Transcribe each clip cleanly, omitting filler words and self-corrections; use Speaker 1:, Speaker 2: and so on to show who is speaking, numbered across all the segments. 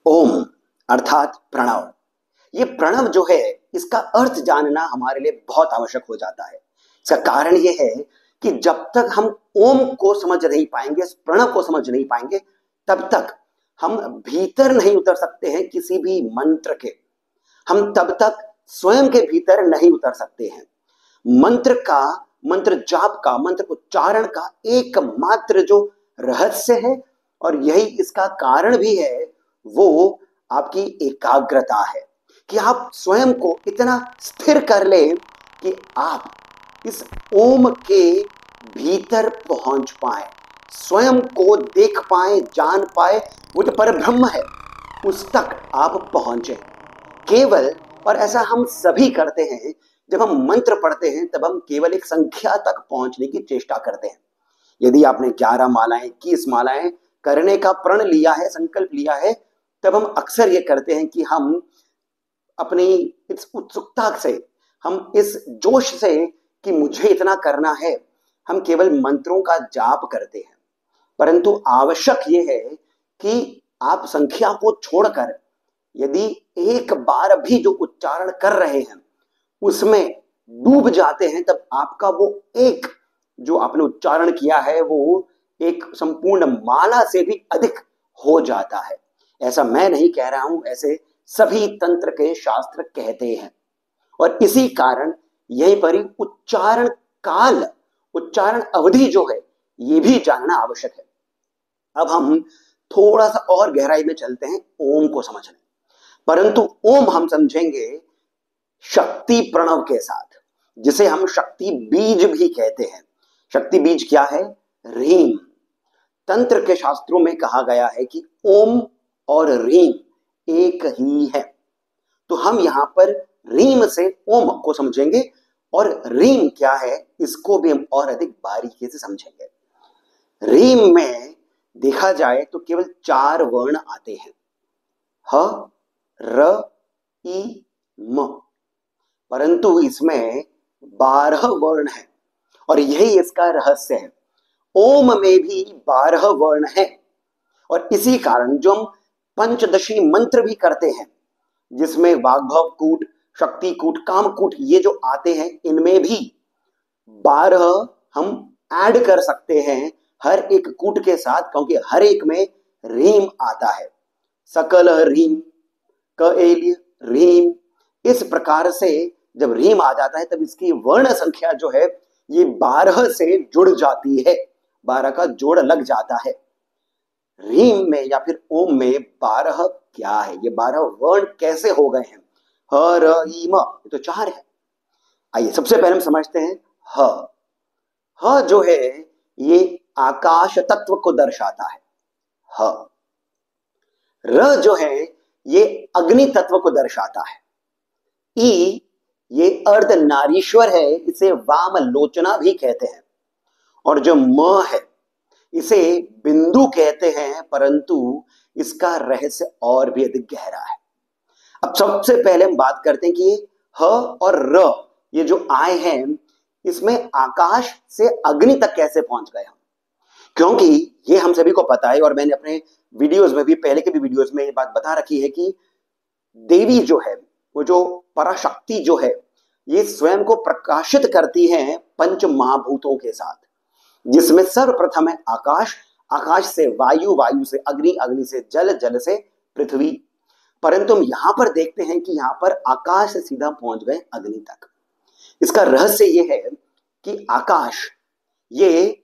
Speaker 1: ओम अर्थात प्रणव। ये प्रणव जो है इसका अर्थ जानना हमारे लिए बहुत आवश्यक हो जाता है। इसका कारण ये है कि जब तक हम ओम को समझ नहीं पाएंगे, प्रणव को समझ नहीं पाएंगे, तब तक हम भीतर नहीं उतर सकते हैं किसी भी मंत्र के। हम तब तक स्वयं के भीतर नहीं उतर सकते हैं। मंत्र का, मंत्र जाप का, मंत्र उच्चारण का एकमात्र जो रहस्य है और यही इसका कारण भी है, वो आपकी एकाग्रता है कि आप स्वयं को इतना स्थिर कर ले कि आप इस ओम के भीतर पहुंच पाए, स्वयं को देख पाए, जान पाए, वो जो परब्रह्म है उस तक आप पहुंचे केवल। और ऐसा हम सभी करते हैं। जब हम मंत्र पढ़ते हैं तब हम केवल एक संख्या तक पहुंचने की चेष्टा करते हैं। यदि आपने 11 मालाएं, 21 मालाएं करने का प्रण लिया है, संकल्प लिया है, तब हम अक्सर ये करते हैं कि हम अपनी इस उत्सुकता से, हम इस जोश से कि मुझे इतना करना है, हम केवल मंत्रों का जाप करते हैं। परंतु आवश्यक ये है कि आप संख्या को छोड़कर यदि एक बार भी जो उच्चारण कर रहे हैं उसमें डूब जाते हैं, तब आपका वो एक जो आपने उच्चारण किया है वो एक संपूर्ण माला से भी अधिक हो जाता है। ऐसा मैं नहीं कह रहा हूं, ऐसे सभी तंत्र के शास्त्र कहते हैं। और इसी कारण यहीं पर ही उच्चारण काल, उच्चारण अवधि जो है ये भी जानना आवश्यक है। अब हम थोड़ा सा और गहराई में चलते हैं ओम को समझने। परंतु ओम हम समझेंगे शक्ति प्रणव के साथ, जिसे हम शक्ति बीज भी कहते हैं। शक्ति बीज क्या है? रीम। तंत्र के शास्त्रों में कहा गया है कि ओम और रीम एक ही है। तो हम यहां पर रीम से ओम को समझेंगे और रीम क्या है इसको भी हम और अधिक बारीकी से समझेंगे। रीम में देखा जाए तो केवल 4 वर्ण आते हैं, ह, र, ई, म। परंतु इसमें 12 वर्ण है और यही इसका रहस्य है। ओम में भी 12 वर्ण है और इसी कारण जो हम पंचदशी मंत्र भी करते हैं, जिसमें वाग्भव कूट, शक्ति कूट, काम कूट ये जो आते हैं, इनमें भी 12 हम ऐड कर सकते हैं हर एक कूट के साथ, क्योंकि हर एक में रीम आता है। सकल रीम, कएल्य रीम, इस प्रकार से जब रीम आ जाता है तब इसकी वर्ण संख्या जो है ये 12 से जुड़ जाती है, 12 का जोड़ लग जाता है। रीम में या फिर ओम में 12 क्या है, ये 12 वर्ण कैसे हो गए हैं? ह, र, ई, म, ये तो 4 है। आइए सबसे पहले हम समझते हैं ह। ह जो है ये आकाश तत्व को दर्शाता है। ह। र जो है ये अग्नि तत्व को दर्शाता है। ई ये अर्ध नारीश्वर है, इसे वाम लोचना भी कहते हैं। और जो म है इसे बिंदु कहते हैं, परंतु इसका रहस्य और भी अधिक गहरा है। अब सबसे पहले हम बात करते हैं कि ह और र ये जो आए हैं, इसमें आकाश से अग्नि तक कैसे पहुंच गए हम, क्योंकि ये हम सभी को पता है और मैंने अपने वीडियोस में भी, पहले के भी वीडियोस में ये बात बता रखी है कि देवी जो है, वो जो पराशक्ति जो है, ये स्वयं को प्रकाशित करती है पंच महाभूतों के साथ, जिसमें सर्वप्रथम है आकाश, आकाश से वायु, वायु से अग्नि, अग्नि से जल, जल से पृथ्वी। परंतु हम यहां पर देखते हैं कि यहां पर आकाश से सीधा पहुंच गए अग्नि तक। इसका रहस्य यह है कि आकाश ये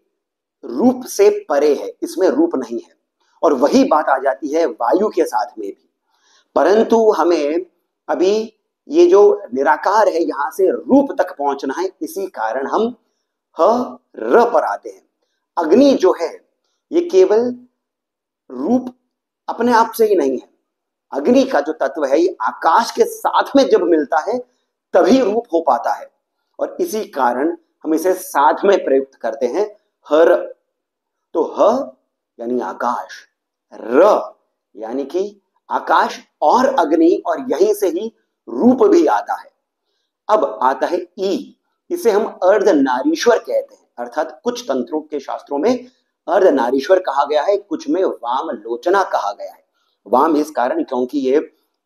Speaker 1: रूप से परे है, इसमें रूप नहीं है। और वही बात आ जाती है वायु के साथ में भी। परंतु हमें अभी ये जो निराकार है यहां से रूप तक पहुंचना है, इसी कारण हम ह, र पर आते हैं। अग्नि जो है ये केवल रूप अपने आप से ही नहीं है। अग्नि का जो तत्व है ये आकाश के साथ में जब मिलता है तभी रूप हो पाता है, और इसी कारण हम इसे साथ में प्रयुक्त करते हैं, हर। तो ह यानी आकाश, र यानी कि आकाश और अग्नि, और यहीं से ही रूप भी आता है। अब आता है ई, इसे हम अर्ध नारीश्वर कहते हैं, अर्थात कुछ तंत्रों के शास्त्रों में अर्ध नारीश्वर कहा गया है, कुछ में वाम लोचना कहा गया है। वाम इस कारण क्योंकि ये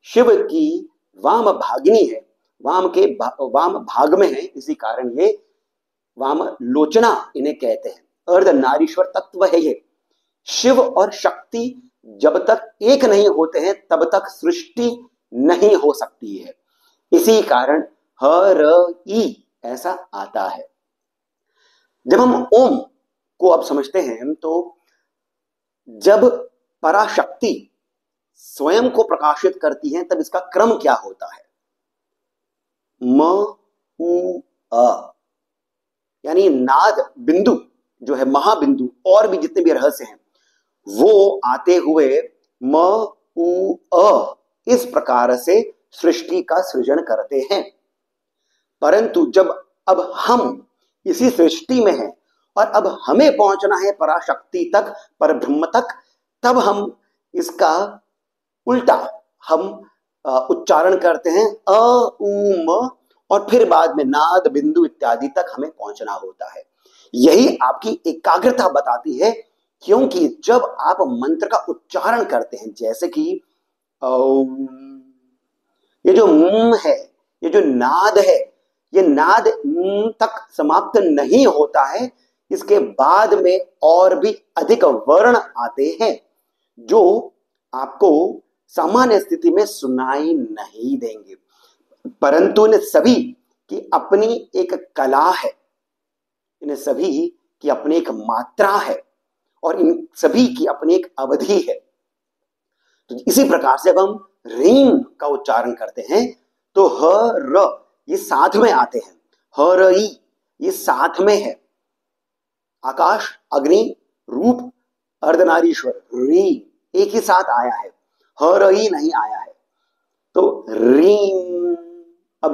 Speaker 1: शिव की वाम भागिनी है, वाम भाग में है, इसी कारण ये वाम लोचना इन्हें कहते हैं। अर्ध नारीश्वर तत्व है ये। शिव और शक्ति जब तक एक नहीं होते हैं तब तक सृष्टि नहीं हो सकती है। इसी कारण ह र ई ऐसा आता है। जब हम ओम को अब समझते हैं तो जब पराशक्ति स्वयं को प्रकाशित करती है तब इसका क्रम क्या होता है? म उ अ, यानी नाद बिंदु जो है महाबिंदु और भी जितने भी रहस्य हैं वो आते हुए म उ अ इस प्रकार से सृष्टि का सृजन करते हैं। परंतु जब अब हम इसी सृष्टि में हैं और अब हमें पहुंचना है पराशक्ति तक, परब्रह्म तक, तब हम इसका उल्टा हम उच्चारण करते हैं अ उ म और फिर बाद में नाद बिंदु इत्यादि तक हमें पहुंचना होता है। यही आपकी एकाग्रता बताती है, क्योंकि जब आप मंत्र का उच्चारण करते हैं जैसे कि ये जो है, ये जो नाद है, ये नाद तक समाप्त नहीं होता है, इसके बाद में और भी अधिक वर्ण आते हैं जो आपको सामान्य स्थिति में सुनाई नहीं देंगे, परंतु इन सभी की अपनी एक कला है, इन सभी की अपनी एक मात्रा है और इन सभी की अपनी एक अवधि है। तो इसी प्रकार से अब हम रीम का उच्चारण करते हैं तो ह र ये साथ में आते हैं, ह र ई ये साथ में है, आकाश अग्नि रूप अर्धनारीश्वर री एक ही साथ आया है, ह र ई नहीं आया है। तो रीम अब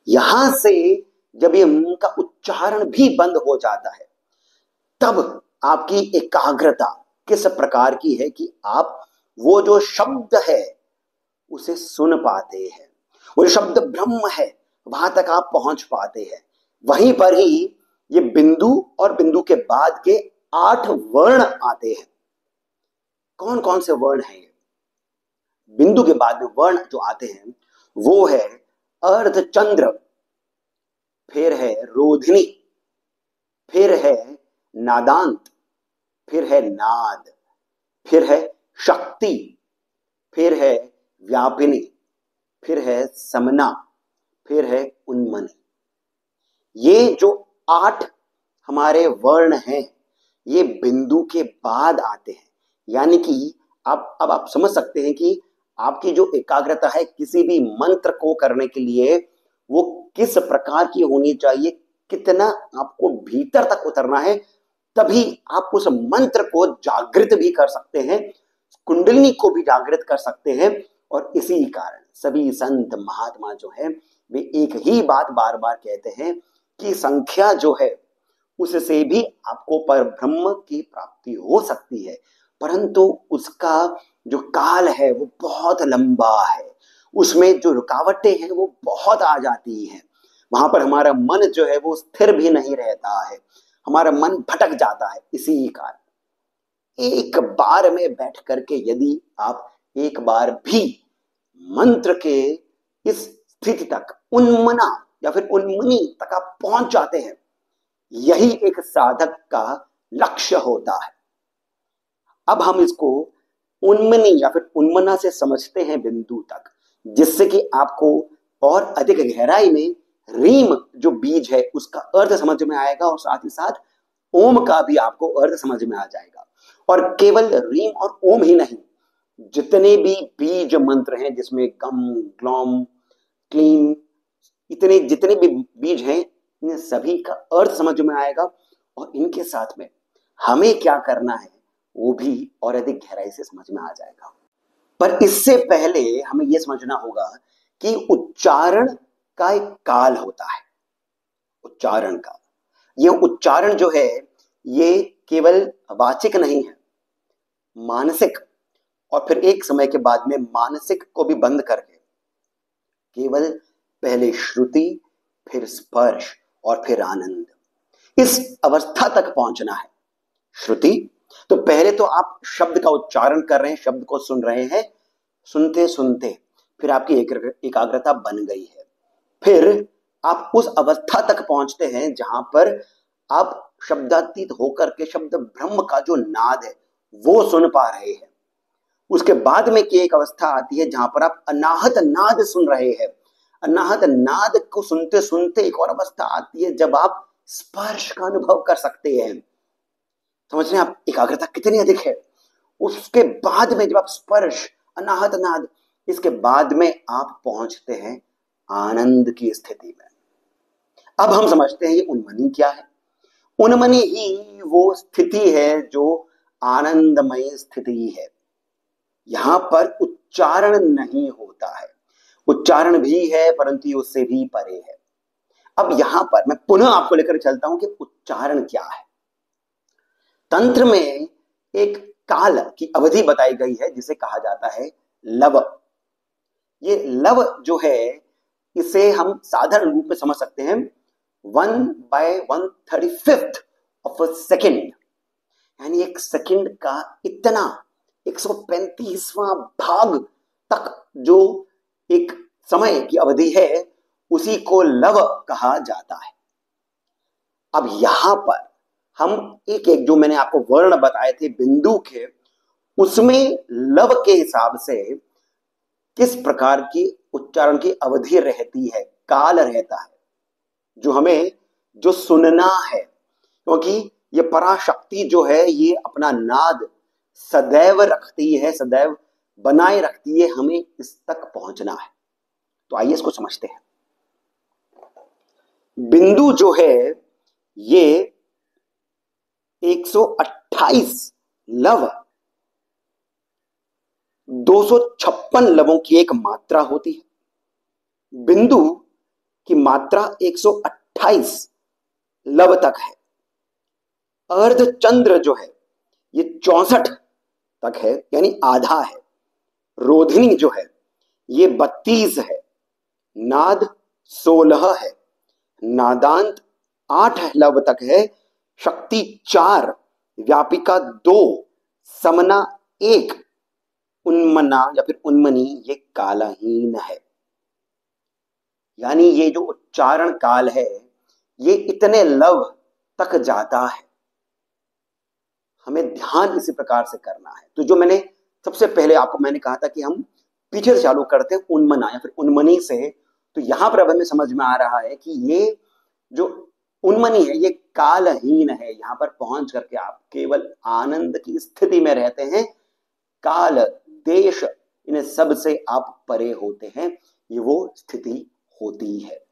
Speaker 1: यहां से जब ये का उच्चारण भी बंद हो जाता है तब आपकी एकाग्रता किस प्रकार की है कि आप वो जो शब्द है उसे सुन पाते हैं, वो जो शब्द ब्रह्म है वहां तक आप पहुंच पाते हैं। वहीं पर ही ये बिंदु और बिंदु के बाद के 8 वर्ण आते हैं। कौन कौन से वर्ण हैं? बिंदु के बाद में वर्ण जो आते हैं वो है अर्धचंद्र, फिर है रोधिनी, फिर है नादांत, फिर है नाद, फिर है शक्ति, फिर है व्यापिनी, फिर है समना, फिर है उन्मनी। ये जो 8 हमारे वर्ण हैं ये बिंदु के बाद आते हैं, यानी कि अब आप समझ सकते हैं कि आपकी जो एकाग्रता है किसी भी मंत्र को करने के लिए वो किस प्रकार की होनी चाहिए, कितना आपको भीतर तक उतरना है, तभी आप उस मंत्र को जागृत भी कर सकते हैं, कुंडलिनी को भी जागृत कर सकते हैं। और इसी कारण सभी संत महात्मा जो है वे एक ही बात बार बार कहते हैं कि संख्या जो है उससे भी आपको परब्रह्म की प्राप्ति हो सकती है, परंतु उसका जो काल है वो बहुत लंबा है, उसमें जो रुकावटें हैं वो बहुत आ जाती हैं, वहां पर हमारा मन जो है वो स्थिर भी नहीं रहता है, हमारा मन भटक जाता है। इसी कारण एक बार में बैठ करके यदि आप एक बार भी मंत्र के इस स्थिति तक उन्मना या फिर उन्मनी तक आप पहुंच जाते हैं, यही एक साधक का लक्ष्य होता है। अब हम इसको उन्मनी या फिर उन्मना से समझते हैं बिंदु तक, जिससे कि आपको और अधिक गहराई में रीम जो बीज है उसका अर्थ समझ में आएगा और साथ ही साथ ओम का भी आपको अर्थ समझ में आ जाएगा। और केवल रीम और ओम ही नहीं, जितने भी बीज मंत्र हैं जिसमें गम ग्लौम क्लीम इतने जितने भी बीज हैं इन सभी का अर्थ समझ में आएगा और इनके साथ में हमें क्या करना है वो भी और अधिक गहराई से समझ में आ जाएगा। पर इससे पहले हमें यह समझना होगा कि उच्चारण का एक काल होता है। उच्चारण का यह उच्चारण जो है ये केवल वाचिक नहीं है, मानसिक, और फिर एक समय के बाद में मानसिक को भी बंद करके केवल पहले श्रुति फिर स्पर्श और फिर आनंद, इस अवस्था तक पहुंचना है। श्रुति तो पहले तो आप शब्द का उच्चारण कर रहे हैं, शब्द को सुन रहे हैं, सुनते सुनते फिर आपकी एकाग्रता बन गई है। फिर आप उस अवस्था तक पहुंचते हैं जहां पर आप शब्दातीत होकर के शब्द ब्रह्म का जो नाद है वो सुन पा रहे हैं। उसके बाद में की एक अवस्था आती है जहां पर आप अनाहत नाद सुन रहे हैं। अनाहत नाद को सुनते सुनते एक और अवस्था आती है जब आप स्पर्श का अनुभव कर सकते हैं। समझ रहे हैं आप एकाग्रता कितनी अधिक है। उसके बाद में जब आप स्पर्श, अनाहत नाद, इसके बाद में आप पहुंचते हैं आनंद की स्थिति में। अब हम समझते हैं ये उन्मनी क्या है। उन्मनी ही वो स्थिति है जो आनंदमय स्थिति है। यहां पर उच्चारण नहीं होता है, उच्चारण भी है परंतु उससे भी परे है। अब यहां पर मैं पुनः आपको लेकर चलता हूं कि उच्चारण क्या है। तंत्र में एक काल की अवधि बताई गई है जिसे कहा जाता है लव। ये लव जो है इसे हम साधारण रूप में समझ सकते हैं 1/135 ऑफ अ सेकेंड, यानी एक सेकेंड का इतना 135वां भाग तक जो एक समय की अवधि है उसी को लव कहा जाता है। अब यहां पर हम एक एक जो मैंने आपको वर्ण बताए थे बिंदु के, उसमें लव के हिसाब से किस प्रकार की उच्चारण की अवधि रहती है, काल रहता है, जो हमें जो सुनना है। क्योंकि ये पराशक्ति जो है ये अपना नाद सदैव रखती है, सदैव बनाए रखती है, हमें इस तक पहुंचना है। तो आइए इसको समझते हैं। बिंदु जो है ये 128 लव, 256 लवों की एक मात्रा होती है। बिंदु की मात्रा 128 लव तक है। अर्धचंद्र जो है ये 64 तक है, यानी आधा है। रोधिनी जो है ये 32 है। नाद 16 है। नादांत 8 लव तक है। शक्ति 4, व्यापिका 2, समना 1, उन्मना या फिर उन्मनी ये कालहीन है। यानी ये जो उच्चारण काल है ये इतने लव तक जाता है। हमें ध्यान इसी प्रकार से करना है। तो जो मैंने सबसे पहले आपको मैंने कहा था कि हम पीछे से चालू करते हैं उन्मना या फिर उन्मनी से, तो यहां पर अब हमें समझ में आ रहा है कि ये जो उन्मनी है ये कालहीन है। यहां पर पहुंच करके आप केवल आनंद की स्थिति में रहते हैं। काल, देश, इन सब से आप परे होते हैं। ये वो स्थिति होती है।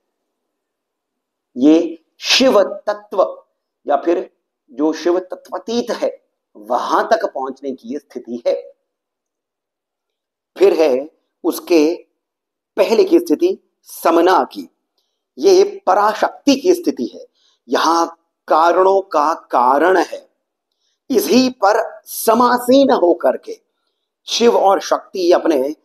Speaker 1: ये शिव तत्व या फिर जो शिव तत्वातीत है वहां तक पहुंचने की स्थिति है। फिर है उसके पहले की स्थिति समना की। ये पराशक्ति की स्थिति है। यहां कारणों का कारण है। इसी पर समासीन होकर के शिव और शक्ति अपने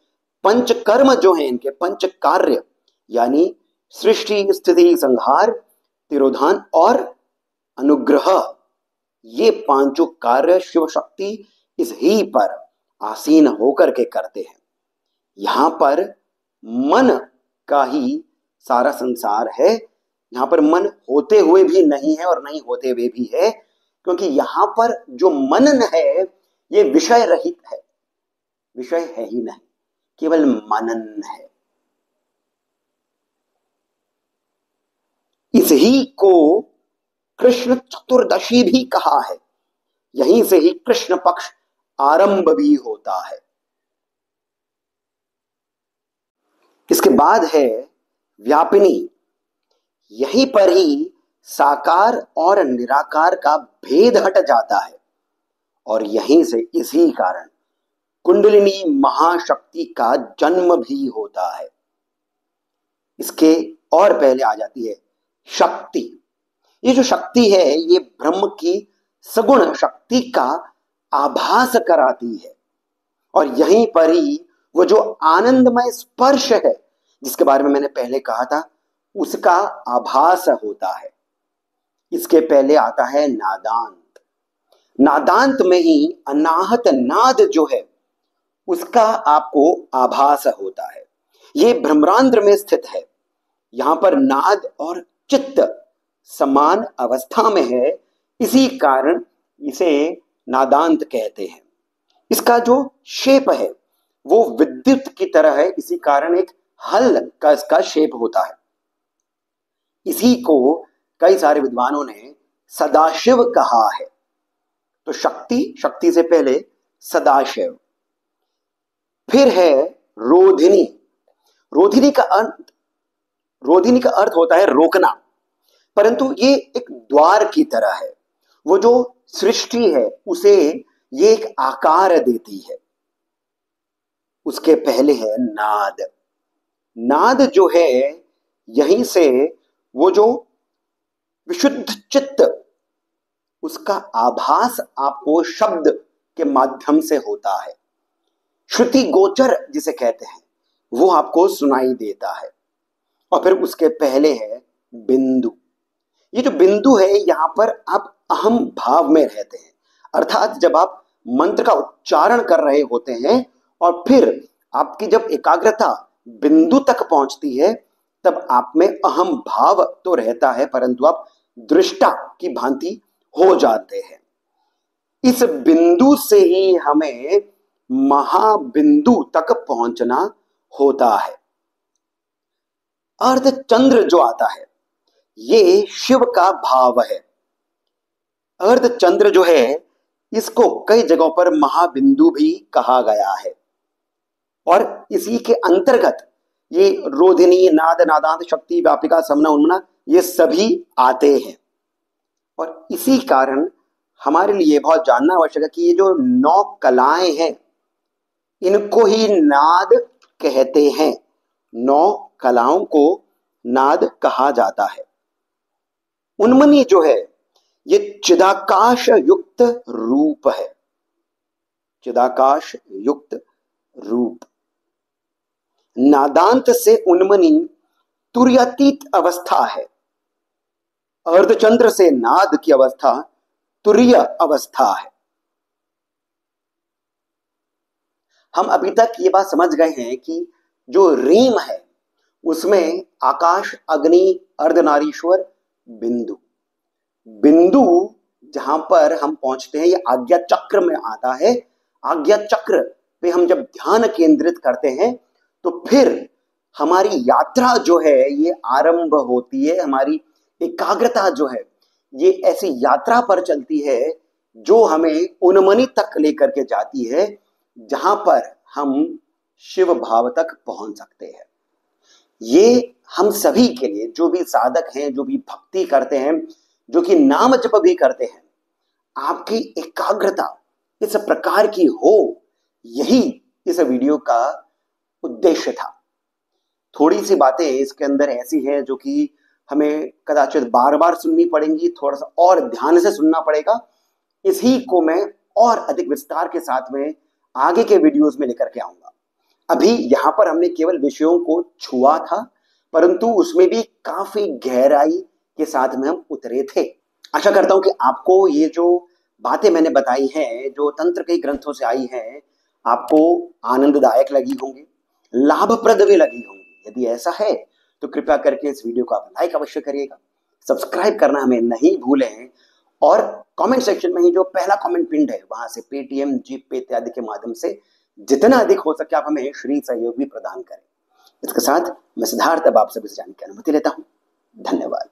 Speaker 1: पंचकर्म जो हैं, इनके पंच कार्य यानी सृष्टि, स्थिति, संहार, तिरोधान और अनुग्रह, ये पांचों कार्य शिव शक्ति इस ही पर आसीन होकर के करते हैं। यहां पर मन का ही सारा संसार है। यहां पर मन होते हुए भी नहीं है और नहीं होते हुए भी है, क्योंकि यहां पर जो मनन है ये विषय रहित है। विषय है ही नहीं, केवल मनन है। इसी को कृष्ण चतुर्दशी भी कहा है। यहीं से ही कृष्ण पक्ष आरंभ भी होता है। इसके बाद है व्यापिनी। यहीं पर ही साकार और निराकार का भेद हट जाता है और यहीं से इसी कारण कुंडलिनी महाशक्ति का जन्म भी होता है। इसके और पहले आ जाती है शक्ति। ये जो शक्ति है ये ब्रह्म की सगुण शक्ति का आभास कराती है और यहीं पर ही वो जो आनंदमय स्पर्श है जिसके बारे में मैंने पहले कहा था उसका आभास होता है। इसके पहले आता है नादांत। नादांत में ही अनाहत नाद जो है उसका आपको आभास होता है। ये भ्रमरांध्र में स्थित है। यहां पर नाद और चित्त समान अवस्था में है, इसी कारण इसे नादांत कहते हैं। इसका जो शेप है वो विद्युत की तरह है, इसी कारण एक हल का इसका शेप होता है। इसी को कई सारे विद्वानों ने सदाशिव कहा है। तो शक्ति, शक्ति से पहले सदाशिव। फिर है रोधिनी। रोधिनी का अर्थ होता है रोकना, परंतु ये एक द्वार की तरह है। वो जो सृष्टि है उसे ये एक आकार देती है। उसके पहले है नाद। नाद जो है यहीं से वो जो विशुद्ध चित्त उसका आभास आपको शब्द के माध्यम से होता है। श्रुति गोचर जिसे कहते हैं वो आपको सुनाई देता है। और फिर उसके पहले है बिंदु। ये जो बिंदु है यहां पर आप अहम भाव में रहते हैं, अर्थात जब आप मंत्र का उच्चारण कर रहे होते हैं और फिर आपकी जब एकाग्रता बिंदु तक पहुंचती है तब आप में अहम भाव तो रहता है, परंतु आप दृष्टा की भांति हो जाते हैं। इस बिंदु से ही हमें महाबिंदु तक पहुंचना होता है। अर्धचंद्र जो आता है ये शिव का भाव है। अर्धचंद्र जो है इसको कई जगहों पर महाबिंदु भी कहा गया है और इसी के अंतर्गत ये रोधिनी, नाद, नादांत, शक्ति, व्यापिका, समना, उन्मना ये सभी आते हैं। और इसी कारण हमारे लिए बहुत जानना आवश्यक है कि ये जो 9 कलाएं हैं इनको ही नाद कहते हैं। 9 कलाओं को नाद कहा जाता है। उन्मनी जो है ये चिदाकाश युक्त रूप है। चिदाकाश युक्त रूप। नादांत से उन्मनी तुर्यातीत अवस्था है। अर्धचंद्र से नाद की अवस्था तुर्य अवस्था है। हम अभी तक ये बात समझ गए हैं कि जो रीम है उसमें आकाश, अग्नि, अर्धनारीश्वर, बिंदु। बिंदु जहां पर हम पहुंचते हैं ये आज्ञा चक्र में आता है। आज्ञा चक्र पे हम जब ध्यान केंद्रित करते हैं तो फिर हमारी यात्रा जो है ये आरंभ होती है। हमारी एकाग्रता जो है ये ऐसी यात्रा पर चलती है जो हमें उन्मनी तक लेकर के जाती है, जहां पर हम शिव भाव तक पहुंच सकते हैं। ये हम सभी के लिए, जो भी साधक हैं, जो भी भक्ति करते हैं, जो कि नाम जप भी करते हैं, आपकी एकाग्रता इस प्रकार की हो, यही इस वीडियो का उद्देश्य था। थोड़ी सी बातें इसके अंदर ऐसी हैं जो कि हमें कदाचित बार बार सुननी पड़ेंगी, थोड़ा सा और ध्यान से सुनना पड़ेगा। इसी को मैं और अधिक विस्तार के साथ में आगे के वीडियोस में लेकर के आऊंगा। अभी यहां पर हमने केवल विषयों को छुआ था, परंतु उसमें भी काफी गहराई के साथ में हम उतरे थे। आशा करता हूं कि आपको ये जो बातें मैंने बताई हैं, जो तंत्र के ग्रंथों से आई हैं, आपको आनंददायक लगी होंगी, लाभप्रद भी लगी होंगी। यदि ऐसा है तो कृपया करके इस वीडियो को आप लाइक अवश्य करिएगा, सब्सक्राइब करना हमें नहीं भूलें और कमेंट सेक्शन में ही जो पहला कमेंट पिंड है वहां से पेटीएम, जीपे इत्यादि के माध्यम से जितना अधिक हो सके आप हमें श्री सहयोग भी प्रदान करें। इसके साथ मैं सिद्धार्थ अब आप सभी से जानने की अनुमति लेता हूं। धन्यवाद।